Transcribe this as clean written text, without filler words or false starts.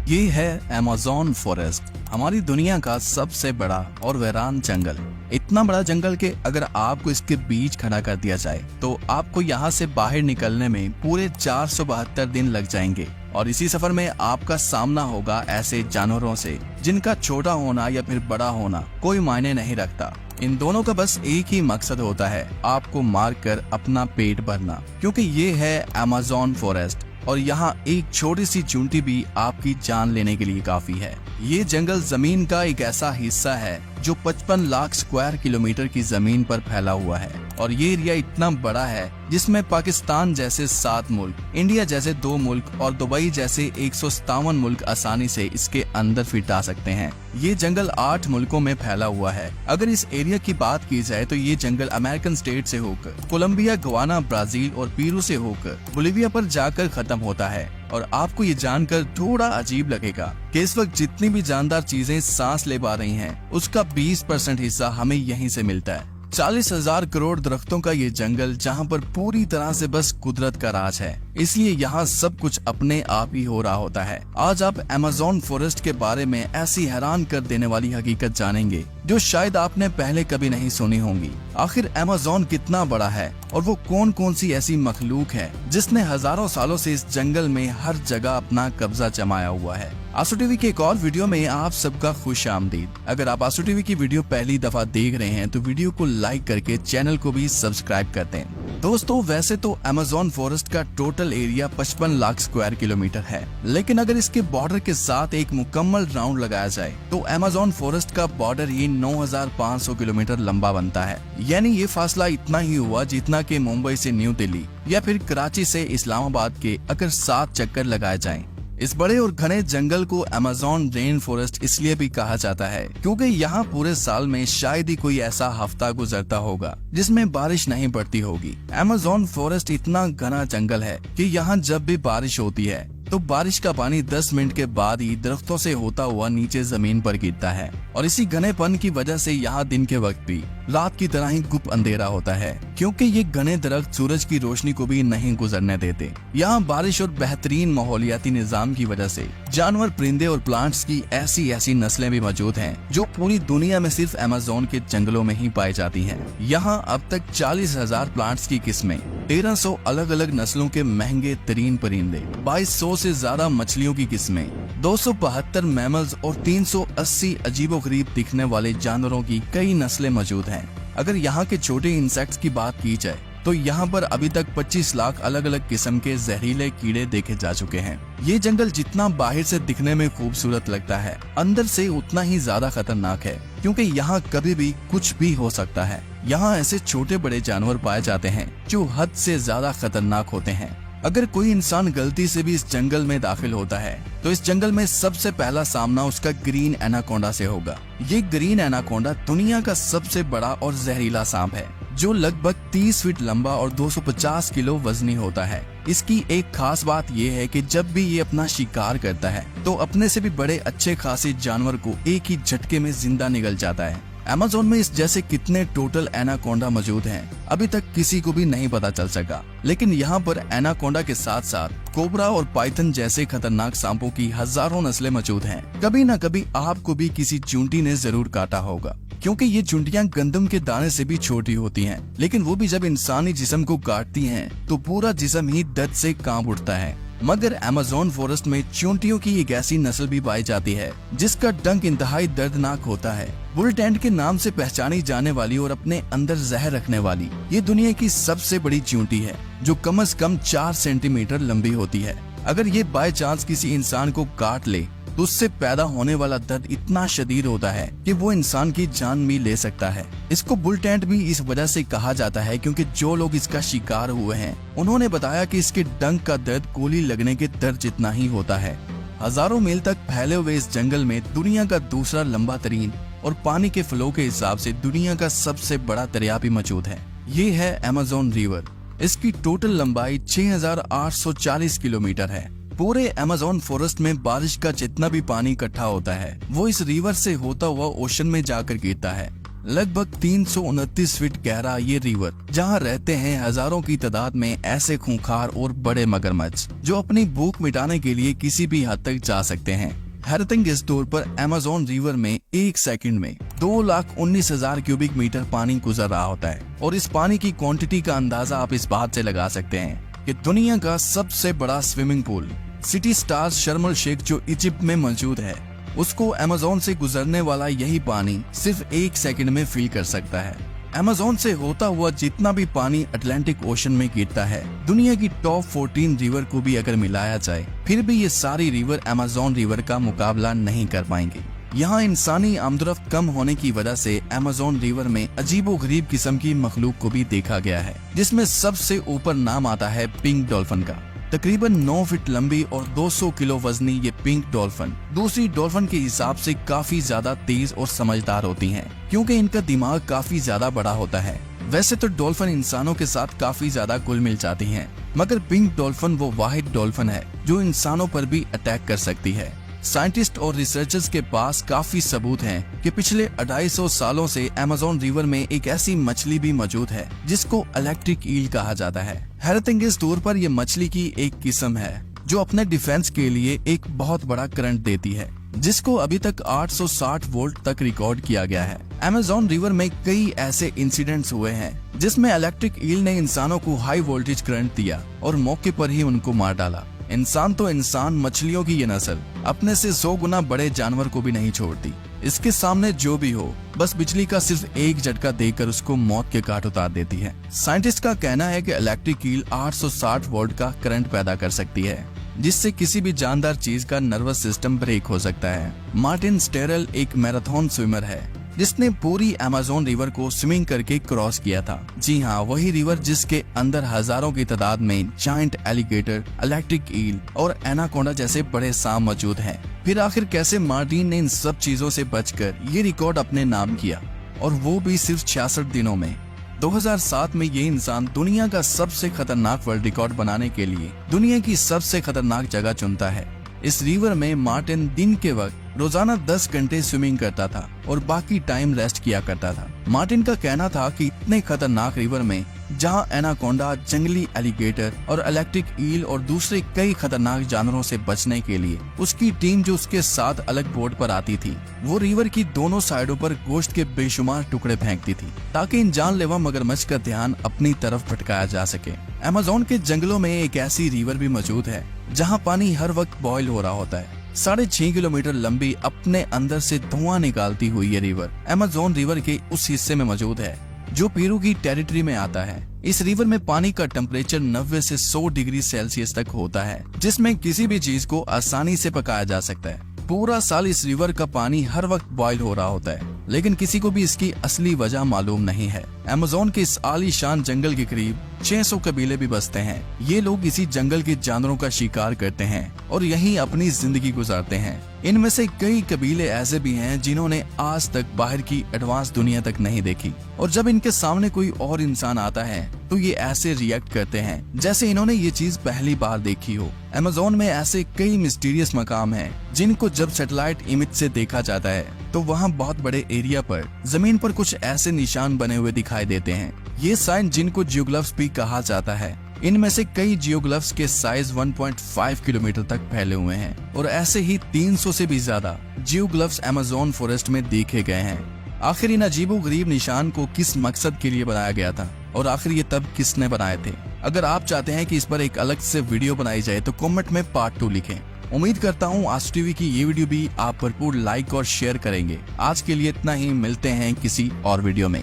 ये है Amazon forest, हमारी दुनिया का सबसे बड़ा और वीरान जंगल। इतना बड़ा जंगल के अगर आपको इसके बीच खड़ा कर दिया जाए तो आपको यहाँ से बाहर निकलने में पूरे 472 दिन लग जाएंगे। और इसी सफर में आपका सामना होगा ऐसे जानवरों से जिनका छोटा होना या फिर बड़ा होना कोई मायने नहीं रखता। इन दोनों का बस एक ही मकसद होता है, आपको मारकर अपना पेट भरना, क्योंकि ये है अमेज़न फॉरेस्ट और यहाँ एक छोटी सी चूंटी भी आपकी जान लेने के लिए काफी है। ये जंगल जमीन का एक ऐसा हिस्सा है जो 55 लाख स्क्वायर किलोमीटर की जमीन पर फैला हुआ है और ये एरिया इतना बड़ा है जिसमें पाकिस्तान जैसे 7 मुल्क, इंडिया जैसे 2 मुल्क और दुबई जैसे 157 मुल्क आसानी से इसके अंदर फिट आ सकते हैं। ये जंगल 8 मुल्कों में फैला हुआ है। अगर इस एरिया की बात की जाए तो ये जंगल अमेरिकन स्टेट से होकर कोलंबिया, गवाना, ब्राजील और पेरू से होकर बोलिविया पर जाकर खत्म होता है। और आपको ये जानकर थोड़ा अजीब लगेगा कि इस वक्त जितनी भी जानदार चीजें सांस ले पा रही हैं, उसका 20% हिस्सा हमें यहीं से मिलता है। 40,000 करोड़ दरख्तों का ये जंगल जहाँ पर पूरी तरह से बस कुदरत का राज है, इसलिए यहाँ सब कुछ अपने आप ही हो रहा होता है। आज आप अमेज़न फॉरेस्ट के बारे में ऐसी हैरान कर देने वाली हकीकत जानेंगे जो शायद आपने पहले कभी नहीं सुनी होंगी। आखिर अमेज़न कितना बड़ा है और वो कौन कौन सी ऐसी मखलूक है जिसने हजारों सालों से इस जंगल में हर जगह अपना कब्जा जमाया हुआ है। आंसू टीवी के एक और वीडियो में आप सबका खुश आमदीद। अगर आप आंसू टीवी की वीडियो पहली दफा देख रहे हैं तो वीडियो को लाइक करके चैनल को भी सब्सक्राइब कर दें। दोस्तों, वैसे तो अमेज़न फॉरेस्ट का total area 55 lakh square kilometre है, लेकिन अगर इसके बॉर्डर के साथ एक मुकम्मल राउंड लगाया जाए तो अमेज़न फॉरेस्ट का बॉर्डर ही 9,500 किलोमीटर लंबा बनता है। यानी ये फासला इतना ही हुआ जितना कि मुंबई से न्यू दिल्ली या फिर कराची से इस्लामाबाद के अगर 7 चक्कर लगाए जाएं। इस बड़े और घने जंगल को अमेज़न रेन फॉरेस्ट इसलिए भी कहा जाता है क्योंकि यहाँ पूरे साल में शायद ही कोई ऐसा हफ्ता गुजरता होगा जिसमें बारिश नहीं पड़ती होगी। अमेज़न फॉरेस्ट इतना घना जंगल है कि यहाँ जब भी बारिश होती है तो बारिश का पानी 10 मिनट के बाद ही दरख्तों से होता हुआ नीचे जमीन पर गिरता है और इसी घनेपन की वजह से यहाँ दिन के वक्त भी रात की तरह ही गुप अंधेरा होता है, क्योंकि ये घने दरख्त सूरज की रोशनी को भी नहीं गुजरने देते। यहाँ बारिश और बेहतरीन माहौलियाती निजाम की वजह से जानवर, परिंदे और प्लांट्स की ऐसी नस्लें भी मौजूद हैं जो पूरी दुनिया में सिर्फ अमेज़न के जंगलों में ही पाई जाती हैं। यहाँ अब तक 40,000 प्लांट्स की किस्में, 1300 अलग अलग नस्लों के महंगे तरीन परिंदे, 2200 से ज्यादा मछलियों की किस्में, 272 मैमल्स और 380 अजीबोगरीब दिखने वाले जानवरों की कई नस्लें मौजूद हैं। अगर यहाँ के छोटे इंसेक्ट्स की बात की जाए तो यहाँ पर अभी तक 25 लाख अलग अलग किस्म के जहरीले कीड़े देखे जा चुके हैं। ये जंगल जितना बाहर से दिखने में खूबसूरत लगता है, अंदर से उतना ही ज्यादा खतरनाक है, क्योंकि यहाँ कभी भी कुछ भी हो सकता है। यहाँ ऐसे छोटे बड़े जानवर पाए जाते हैं जो हद से ज्यादा खतरनाक होते हैं। अगर कोई इंसान गलती से भी इस जंगल में दाखिल होता है तो इस जंगल में सबसे पहला सामना उसका ग्रीन एनाकोंडा से होगा। ये ग्रीन एनाकोंडा दुनिया का सबसे बड़ा और जहरीला सांप है जो लगभग 30 फीट लंबा और 250 किलो वजनी होता है। इसकी एक खास बात यह है कि जब भी ये अपना शिकार करता है तो अपने से भी बड़े अच्छे खासे जानवर को एक ही झटके में जिंदा निगल जाता है। अमेज़न में इस जैसे कितने टोटल एनाकोंडा मौजूद हैं अभी तक किसी को भी नहीं पता चल सका, लेकिन यहाँ पर एनाकोंडा के साथ साथ कोबरा और पाइथन जैसे खतरनाक सांपों की हजारों नस्लें मौजूद हैं। कभी न कभी आपको भी किसी चूंटी ने जरूर काटा होगा, क्योंकि ये चूंटियां गंदम के दाने से भी छोटी होती हैं, लेकिन वो भी जब इंसानी जिस्म को काटती हैं तो पूरा जिस्म ही दर्द से कांप उठता है। मगर अमेज़न फॉरेस्ट में चूंटियों की एक ऐसी नस्ल भी पाई जाती है जिसका डंक इंतहाई दर्दनाक होता है। बुल टेंट के नाम से पहचानी जाने वाली और अपने अंदर जहर रखने वाली ये दुनिया की सबसे बड़ी चूंटी है जो कम से कम 4 सेंटीमीटर लंबी होती है। अगर ये बाय चांस किसी इंसान को काट ले तो उससे पैदा होने वाला दर्द इतना शदीद होता है कि वो इंसान की जान भी ले सकता है। इसको बुल टेंट भी इस वजह से कहा जाता है क्योंकि जो लोग इसका शिकार हुए हैं उन्होंने बताया कि इसके डंक का दर्द गोली लगने के दर्द जितना ही होता है। हजारों मील तक फैले हुए इस जंगल में दुनिया का दूसरा लंबा तरीन और पानी के फ्लो के हिसाब से दुनिया का सबसे बड़ा दरिया भी मौजूद है। ये है अमेज़न रिवर। इसकी टोटल लंबाई 6,840 किलोमीटर है। पूरे अमेज़न फॉरेस्ट में बारिश का जितना भी पानी इकट्ठा होता है वो इस रिवर से होता हुआ ओशन में जाकर गिरता है। लगभग 329 फीट गहरा ये रिवर, जहाँ रहते हैं हजारों की तादाद में ऐसे खूंखार और बड़े मगरमच्छ जो अपनी भूख मिटाने के लिए किसी भी हद तक जा सकते हैं। हैरतिंग इस तौर पर अमेज़न रिवर में एक सेकंड में 2,19,000 क्यूबिक मीटर पानी गुजर रहा होता है। और इस पानी की क्वांटिटी का अंदाजा आप इस बात से लगा सकते हैं कि दुनिया का सबसे बड़ा स्विमिंग पूल सिटी स्टार्स शर्म अल शेख जो इजिप्ट में मौजूद है, उसको अमेज़न से गुजरने वाला यही पानी सिर्फ एक सेकंड में फिल कर सकता है। अमेज़न से होता हुआ जितना भी पानी अटलांटिक ओशन में गिरता है, दुनिया की टॉप 14 रिवर को भी अगर मिलाया जाए, फिर भी ये सारी रिवर अमेज़न रिवर का मुकाबला नहीं कर पाएंगे। यहाँ इंसानी आमदरफ्त कम होने की वजह से अमेज़न रिवर में अजीबोगरीब किस्म की मखलूक को भी देखा गया है, जिसमें सबसे ऊपर नाम आता है पिंक डॉल्फिन का। तकरीबन 9 फीट लंबी और 200 किलो वजनी ये पिंक डॉल्फिन दूसरी डॉल्फिन के हिसाब से काफी ज्यादा तेज और समझदार होती हैं, क्योंकि इनका दिमाग काफी ज्यादा बड़ा होता है। वैसे तो डॉल्फिन इंसानों के साथ काफी ज्यादा घुल मिल जाती हैं, मगर पिंक डॉल्फिन वो वाहिद डॉल्फिन है जो इंसानों पर भी अटैक कर सकती है। साइंटिस्ट और रिसर्चर्स के पास काफी सबूत हैं कि पिछले 250 सालों से अमेज़न रिवर में एक ऐसी मछली भी मौजूद है जिसको इलेक्ट्रिक ईल कहा जाता है। हैरतअंगेज तौर पर यह मछली की एक किस्म है जो अपने डिफेंस के लिए एक बहुत बड़ा करंट देती है, जिसको अभी तक 860 वोल्ट तक रिकॉर्ड किया गया है। अमेज़न रिवर में कई ऐसे इंसिडेंट्स हुए हैं जिसमें इलेक्ट्रिक ईल ने इंसानों को हाई वोल्टेज करंट दिया और मौके पर ही उनको मार डाला। इंसान तो इंसान, मछलियों की ये नस्ल अपने से 100 गुना बड़े जानवर को भी नहीं छोड़ती। इसके सामने जो भी हो, बस बिजली का सिर्फ एक झटका देकर उसको मौत के घाट उतार देती है। साइंटिस्ट का कहना है कि इलेक्ट्रिक ईल 860 वोल्ट का करंट पैदा कर सकती है, जिससे किसी भी जानदार चीज का नर्वस सिस्टम ब्रेक हो सकता है। मार्टिन स्टेरल एक मैराथन स्विमर है जिसने पूरी अमेज़न रिवर को स्विमिंग करके क्रॉस किया था। जी हाँ, वही रिवर जिसके अंदर हजारों की तादाद में जायंट एलिगेटर, इलेक्ट्रिक ईल और एनाकोंडा जैसे बड़े सांप मौजूद हैं। फिर आखिर कैसे मार्टिन ने इन सब चीजों से बचकर ये रिकॉर्ड अपने नाम किया, और वो भी सिर्फ 66 दिनों में। 2007 में ये इंसान दुनिया का सबसे खतरनाक वर्ल्ड रिकॉर्ड बनाने के लिए दुनिया की सबसे खतरनाक जगह चुनता है। इस रिवर में मार्टिन दिन के वक्त रोजाना 10 घंटे स्विमिंग करता था और बाकी टाइम रेस्ट किया करता था। मार्टिन का कहना था कि इतने खतरनाक रिवर में जहां एनाकोंडा, जंगली एलिगेटर और इलेक्ट्रिक ईल और दूसरे कई खतरनाक जानवरों से बचने के लिए उसकी टीम जो उसके साथ अलग बोट पर आती थी, वो रिवर की दोनों साइडों पर गोश्त के बेशुमार टुकड़े फेंकती थी ताकि इन जानलेवा मगरमच्छ का ध्यान अपनी तरफ भटकाया जा सके। अमेज़न के जंगलों में एक ऐसी रिवर भी मौजूद है जहाँ पानी हर वक्त बॉयल हो रहा होता है। 6.5 किलोमीटर लंबी, अपने अंदर से धुआं निकालती हुई ये रिवर अमेज़न रिवर के उस हिस्से में मौजूद है जो पेरू की टेरिटरी में आता है। इस रिवर में पानी का टेम्परेचर 90 से 100 डिग्री सेल्सियस तक होता है, जिसमें किसी भी चीज को आसानी से पकाया जा सकता है। पूरा साल इस रिवर का पानी हर वक्त बॉयल हो रहा होता है, लेकिन किसी को भी इसकी असली वजह मालूम नहीं है। अमेज़न के इस आलीशान जंगल के करीब 600 कबीले भी बसते हैं। ये लोग इसी जंगल के जानवरों का शिकार करते हैं और यहीं अपनी जिंदगी गुजारते हैं। इनमें से कई कबीले ऐसे भी हैं जिन्होंने आज तक बाहर की एडवांस दुनिया तक नहीं देखी, और जब इनके सामने कोई और इंसान आता है तो ये ऐसे रिएक्ट करते हैं जैसे इन्होंने ये चीज पहली बार देखी हो। अमेज़न में ऐसे कई मिस्टीरियस मकाम हैं जिनको जब सैटेलाइट इमेज से देखा जाता है तो वहाँ बहुत बड़े एरिया पर जमीन पर कुछ ऐसे निशान बने हुए दिखाई देते हैं। ये साइन जिनको जियोग्लिफ्स भी कहा जाता है, इनमें से कई जियोग्लिफ्स के साइज 1.5 किलोमीटर तक फैले हुए हैं और ऐसे ही 300 से भी ज्यादा जियोग्लिफ्स अमेज़न फॉरेस्ट में देखे गए हैं। आखिर इन अजीबोगरीब निशान को किस मकसद के लिए बनाया गया था और आखिर ये तब किसने बनाए थे? अगर आप चाहते हैं कि इस पर एक अलग से वीडियो बनाई जाए तो कमेंट में पार्ट 2 लिखें। उम्मीद करता हूँ आज टीवी की ये वीडियो भी आप भरपूर लाइक और शेयर करेंगे। आज के लिए इतना ही, मिलते हैं किसी और वीडियो में।